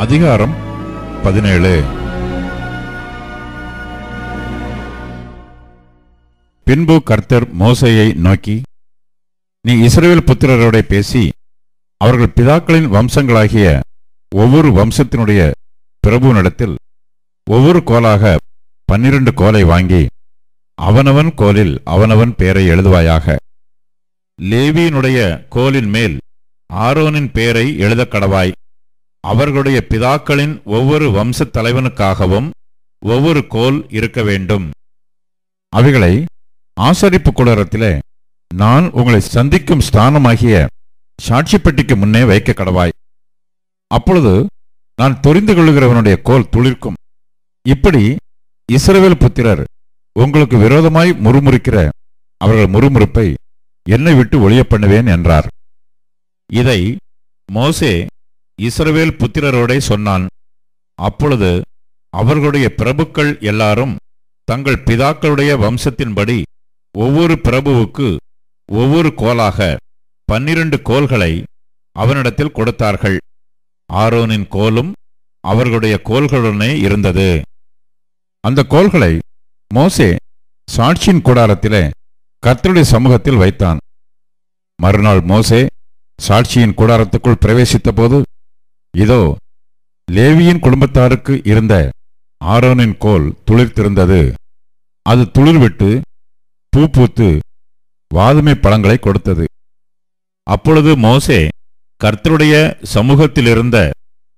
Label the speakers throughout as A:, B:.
A: அதிகாரம் 17. பின்பு கர்த்தர் மோசேயை நோக்கி, நீ இஸ்ரவேல் புத்திரரோட பேசி அவர்கள் பிதாக்களின் வம்சங்களாகிய ஒவ்வொரு வம்சத்தினுடைய பிரபுவினிடத்தில் ஒவ்வொரு கோலாக 12 கோலை வாங்கி அவனவன் கோலில் அவனவன் பெயரை எழுதுவாயாக. லேவியினுடைய கோலின் மேல் ஆரோனின் பெயரை எழுதக் கடவாய். அவர்களுடைய பிதாக்களின் ஒவ்வொரு வம்சத் தலைவனுக்காகவும் ஒவ்வொரு கோல் இருக்க வேண்டும். அவைகளை ஆசரிப்பு கூடாரத்திலே நான் உங்களை சந்திக்கும் ஸ்தானமாகிய சாட்சிப்பெட்டிக்கு முன்னே வைக்க கடவாய். அப்பொழுது நான் தெரிந்து கொள்ளுகிறவனுடைய கோல் துளிர்க்கும். இப்படி இஸ்ரவேல் புத்திரர் உங்களுக்கு விரோதமாய் முறுமுறுக்கிற அவர்கள் முறுமுறுப்பை என்னை விட்டு ஒழிய பண்ணுவேன் என்றார். இதை மோசே இஸ்ரவேல் புத்திரரோடே சொன்னான். அப்பொழுது அவர்களுடைய பிரபுக்கள் எல்லாரும் தங்கள் பிதாக்களுடைய வம்சத்தின்படி ஒவ்வொரு பிரபுவுக்கு ஒவ்வொரு கோலாக 12 கோல்களை அவனிடத்தில் கொடுத்தார்கள். ஆரோனின் கோலும் அவர்களுடைய கோல்களுடனே இருந்தது. அந்த கோல்களை மோசே சாட்சியின் கூடாரத்திலே கர்த்தருடைய சமூகத்தில் வைத்தான். மறுநாள் மோசே சாட்சியின் கூடாரத்துக்குள் பிரவேசித்த போது, இதோ லேவியின் குடும்பத்தாருக்கு இருந்த ஆரோனின் கோல் துளிர்த்திருந்தது. அது துளிர்விட்டு பூ பூத்து வாதுமை பழங்களை கொடுத்தது. அப்பொழுது மோசே கர்த்தருடைய சமூகத்திலிருந்த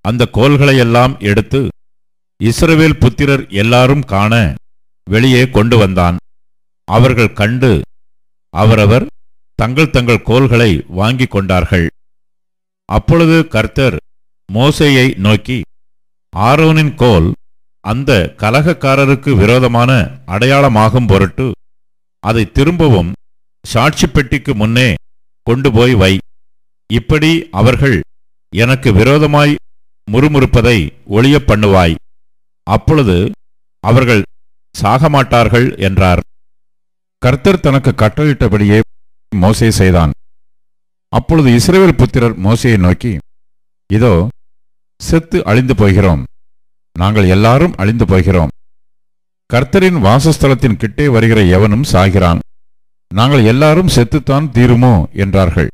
A: அந்த கோல்களையெல்லாம் எடுத்து இஸ்ரவேல் புத்திரர் எல்லாரும் காண வெளியே கொண்டு வந்தான். அவர்கள் கண்டு அவரவர் தங்கள் தங்கள் கோல்களை வாங்கி கொண்டார்கள். அப்பொழுது கர்த்தர் மோசேயை நோக்கி, ஆரோனின் கோல் அந்த கலகக்காரருக்கு விரோதமான அடையாளமாகும் பொருட்டு அதை திரும்பவும் சாட்சி பெட்டிக்கு முன்னே கொண்டு போய் வை. இப்படி அவர்கள் எனக்கு விரோதமாய் முறுமுறுப்பதை ஒழிய பண்ணுவாய். அப்பொழுது அவர்கள் சாகமாட்டார்கள் என்றார். கர்த்தர் தனக்கு கட்டளையிட்டபடியே மோசே செய்தான். அப்பொழுது இஸ்ரவேல் புத்திரர் மோசேயை நோக்கி, இதோ செத்து அழிந்து போகிறோம், நாங்கள் எல்லாரும் அழிந்து போகிறோம். கர்த்தரின் வாசஸ்தலத்தின் கிட்டே வருகிற எவனும் சாகிறான், நாங்கள் எல்லாரும் செத்துத்தான் தீருமோ என்றார்கள்.